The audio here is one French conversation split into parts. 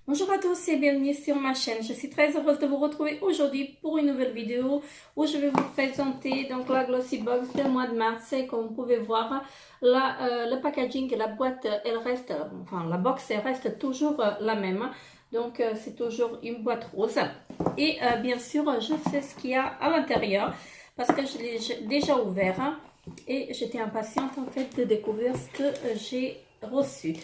Bonjour à tous et bienvenue sur ma chaîne. Je suis très heureuse de vous retrouver aujourd'hui pour une nouvelle vidéo où je vais vous présenter donc la Glossy Box du mois de mars. Et comme vous pouvez voir, le packaging et la boîte, elle reste, enfin la box, elle reste toujours la même. Donc c'est toujours une boîte rose. Et bien sûr, je sais ce qu'il y a à l'intérieur parce que je l'ai déjà ouvert et j'étais impatiente en fait de découvrir ce que j'ai reçu.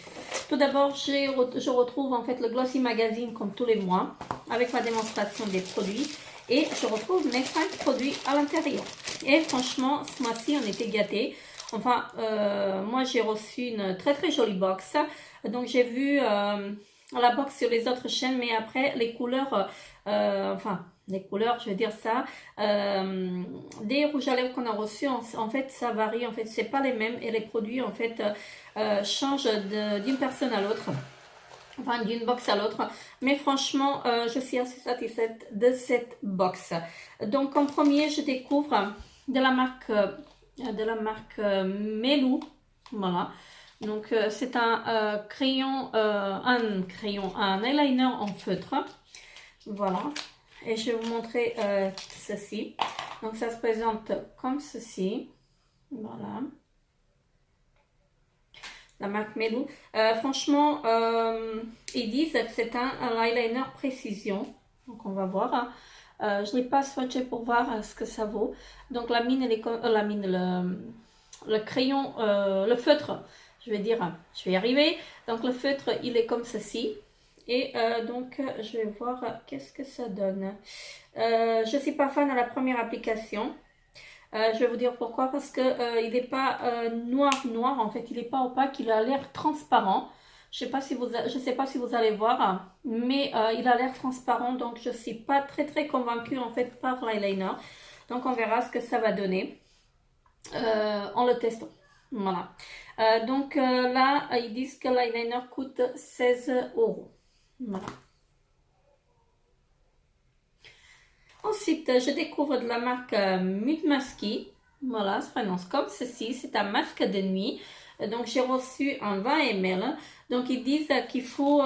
Tout d'abord, je retrouve en fait le Glossy Magazine comme tous les mois avec ma démonstration des produits et je retrouve mes 5 produits à l'intérieur. Et franchement, ce mois-ci, on était gâtés. Enfin, moi j'ai reçu une très jolie box. Donc j'ai vu la box sur les autres chaînes, mais après les couleurs, les couleurs, je veux dire ça, des rouges à lèvres qu'on a reçus, en fait, ça varie, en fait, c'est pas les mêmes et les produits, en fait, changent d'une personne à l'autre, enfin, d'une box à l'autre. Mais franchement, je suis assez satisfaite de cette box. Donc, en premier, je découvre de la marque Melou, voilà. Donc, c'est un un eyeliner en feutre, voilà. Et je vais vous montrer ceci. Donc ça se présente comme ceci. Voilà. La marque Melou. Franchement, ils disent que c'est un eyeliner précision. Donc on va voir. Je n'ai pas swatché pour voir ce que ça vaut. Donc la mine, elle est comme la mine, le crayon, le feutre. Je vais dire, je vais y arriver. Donc le feutre, il est comme ceci. Et donc, je vais voir qu'est-ce que ça donne. Je ne suis pas fan de la première application. Je vais vous dire pourquoi. Parce que il n'est pas noir. En fait, il n'est pas opaque. Il a l'air transparent. Je sais pas si je sais pas si vous allez voir. Mais il a l'air transparent. Donc, je ne suis pas très convaincue en fait par l'eyeliner. Donc, on verra ce que ça va donner en le testant. Voilà. Là, ils disent que l'eyeliner coûte 16 €. Voilà. Ensuite, je découvre de la marque Mutmaski. Voilà, ça se prononce comme ceci. C'est un masque de nuit. Donc, j'ai reçu un 20 ml. Donc, ils disent qu'il faut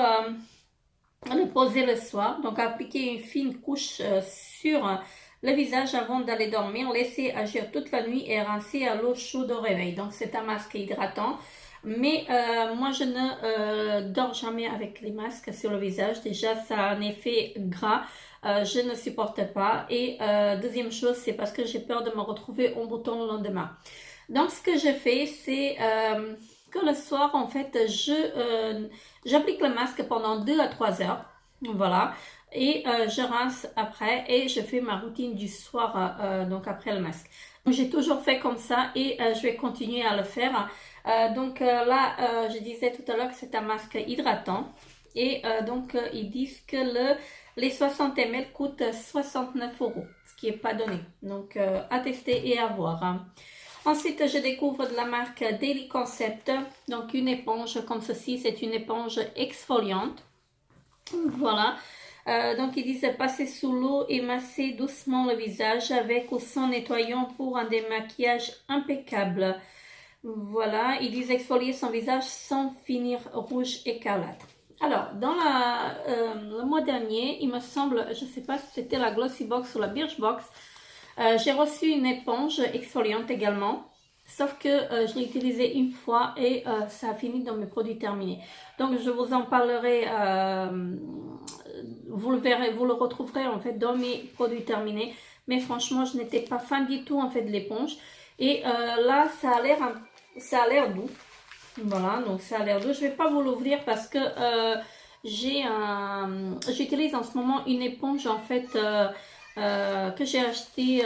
le poser le soir. Donc, appliquer une fine couche sur le visage avant d'aller dormir. Laisser agir toute la nuit et rincer à l'eau chaude au réveil. Donc, c'est un masque hydratant. Mais moi, je ne dors jamais avec les masques sur le visage. Déjà, ça a un effet gras. Je ne supporte pas. Et deuxième chose, c'est parce que j'ai peur de me retrouver en bouton le lendemain. Donc, ce que je fais, c'est que le soir, en fait, j'applique le masque pendant 2 à 3 heures. Voilà. Et je rince après et je fais ma routine du soir, donc après le masque. Donc, j'ai toujours fait comme ça et je vais continuer à le faire. Là, je disais tout à l'heure que c'est un masque hydratant. Et ils disent que les 60 ml coûtent 69 €, ce qui n'est pas donné. Donc, à tester et à voir. Hein. Ensuite, je découvre de la marque Daily Concept. Donc, une éponge comme ceci. C'est une éponge exfoliante. Voilà. Donc, ils disent passer sous l'eau et masser doucement le visage avec ou sans nettoyant pour un démaquillage impeccable. Voilà, ils disent exfolier son visage sans finir rouge écarlate. Alors, dans le mois dernier, il me semble, je ne sais pas si c'était la Glossy Box ou la Birchbox, j'ai reçu une éponge exfoliante également. Sauf que je l'ai utilisée une fois et ça a fini dans mes produits terminés. Donc, je vous en parlerai, vous le verrez, vous le retrouverez en fait dans mes produits terminés. Mais franchement, je n'étais pas fan du tout en fait de l'éponge. Et là, ça a l'air doux. Voilà, donc ça a l'air doux. Je ne vais pas vous l'ouvrir parce que j'utilise en ce moment une éponge en fait que j'ai acheté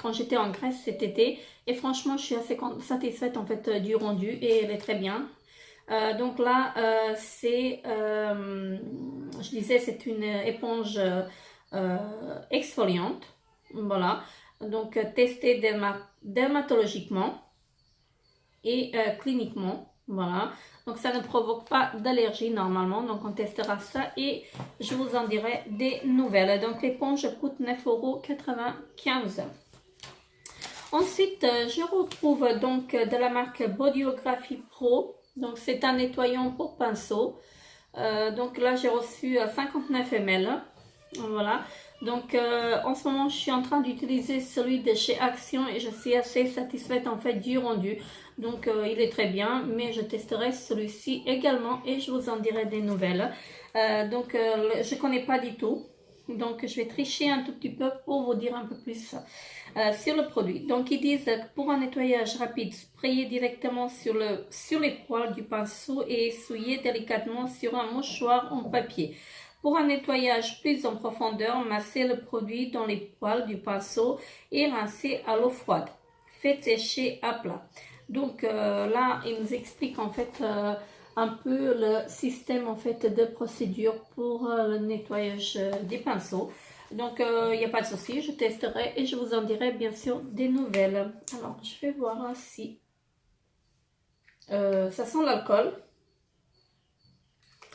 quand j'étais en Grèce cet été. Et franchement, je suis assez satisfaite en fait du rendu et elle est très bien. Donc là, je disais, c'est une éponge exfoliante. Voilà. Donc, testée dermatologiquement et cliniquement. Voilà. Donc, ça ne provoque pas d'allergie normalement. Donc, on testera ça et je vous en dirai des nouvelles. Donc, l'éponge coûte 9,95 €. Ensuite, je retrouve donc de la marque Bodyography Pro. Donc, c'est un nettoyant pour pinceau. Donc là, j'ai reçu 59 ml. Voilà. Donc en ce moment, je suis en train d'utiliser celui de chez Action et je suis assez satisfaite en fait du rendu. Donc il est très bien, mais je testerai celui-ci également et je vous en dirai des nouvelles. Je connais pas du tout. Donc je vais tricher un tout petit peu pour vous dire un peu plus sur le produit. Donc ils disent que pour un nettoyage rapide, sprayez directement sur les poils du pinceau et essuyez délicatement sur un mouchoir en papier. Pour un nettoyage plus en profondeur, massez le produit dans les poils du pinceau et rincez à l'eau froide. Faites sécher à plat. Donc là, il nous explique en fait un peu le système en fait de procédure pour le nettoyage des pinceaux. Donc il n'y a pas de souci, je testerai et je vous en dirai bien sûr des nouvelles. Alors je vais voir si ça sent l'alcool.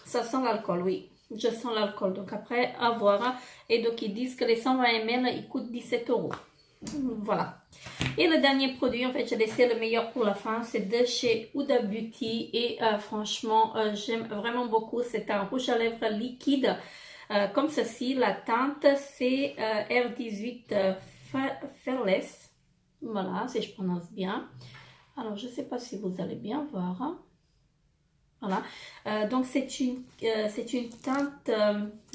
Ça sent l'alcool, oui. Je sens l'alcool, donc après, à voir. Et donc, ils disent que les 120 ml, ils coûtent 17 €. Voilà. Et le dernier produit, en fait, j'ai laissé le meilleur pour la fin. C'est de chez Huda Beauty. Et franchement, j'aime vraiment beaucoup. C'est un rouge à lèvres liquide. Comme ceci, la teinte, c'est R18 Fearless. Voilà, si je prononce bien. Alors, je ne sais pas si vous allez bien voir. Voilà, donc c'est une teinte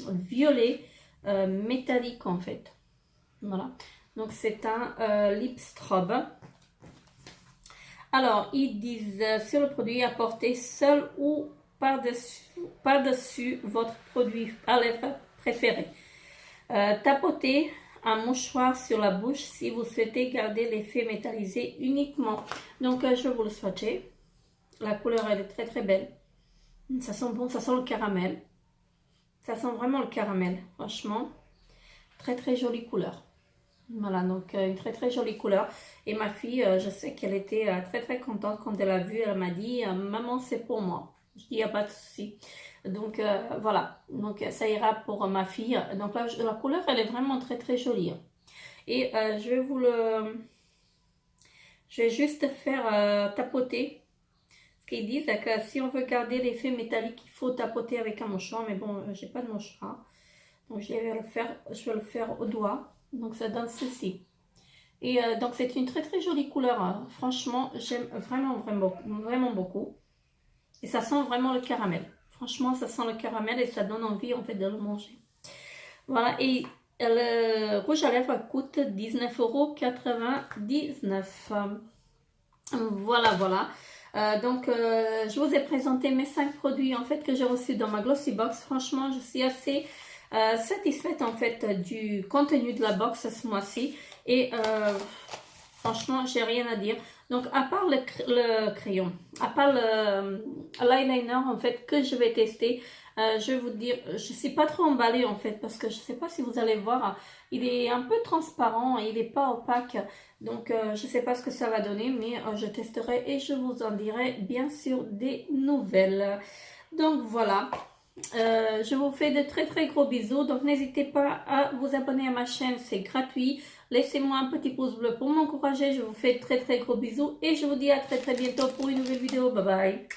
violet métallique en fait. Voilà, donc c'est un lip strobe. Alors, ils disent sur le produit, apportez seul ou par-dessus votre produit à lèvres préféré. Tapotez un mouchoir sur la bouche si vous souhaitez garder l'effet métallisé uniquement. Donc, je vais vous le swatcher. La couleur, elle est très très belle. Ça sent bon, ça sent le caramel. Ça sent vraiment le caramel, franchement. Très très jolie couleur. Voilà, donc une très très jolie couleur. Et ma fille, je sais qu'elle était très très contente quand elle a vu. Elle m'a dit, maman, c'est pour moi. Je dis, il n'y a pas de souci. Donc voilà, donc ça ira pour ma fille. Donc la couleur, elle est vraiment très très jolie. Et je vais juste faire tapoter. Qu'ils disent que si on veut garder l'effet métallique, il faut tapoter avec un mouchoir. Mais bon, j'ai pas de mouchoir. Donc je vais le faire au doigt. Donc ça donne ceci. Et donc c'est une très très jolie couleur. Hein. Franchement, j'aime vraiment, vraiment, vraiment beaucoup. Et ça sent vraiment le caramel. Franchement, ça sent le caramel et ça donne envie en fait de le manger. Voilà, et le rouge à lèvres coûte 19,99 €. Voilà, voilà. Je vous ai présenté mes 5 produits en fait que j'ai reçus dans ma Glossy Box. Franchement, je suis assez satisfaite en fait du contenu de la box ce mois-ci. Et franchement, j'ai rien à dire. Donc, à part le crayon, à part l'eyeliner en fait que je vais tester, je vais vous dire, je ne suis pas trop emballée en fait parce que je ne sais pas si vous allez voir, il est un peu transparent, il n'est pas opaque. Donc, je ne sais pas ce que ça va donner, mais je testerai et je vous en dirai bien sûr des nouvelles. Donc, voilà. Je vous fais de très très gros bisous. Donc, n'hésitez pas à vous abonner à ma chaîne, c'est gratuit. Laissez-moi un petit pouce bleu pour m'encourager. Je vous fais de très très gros bisous et je vous dis à très très bientôt pour une nouvelle vidéo. Bye bye.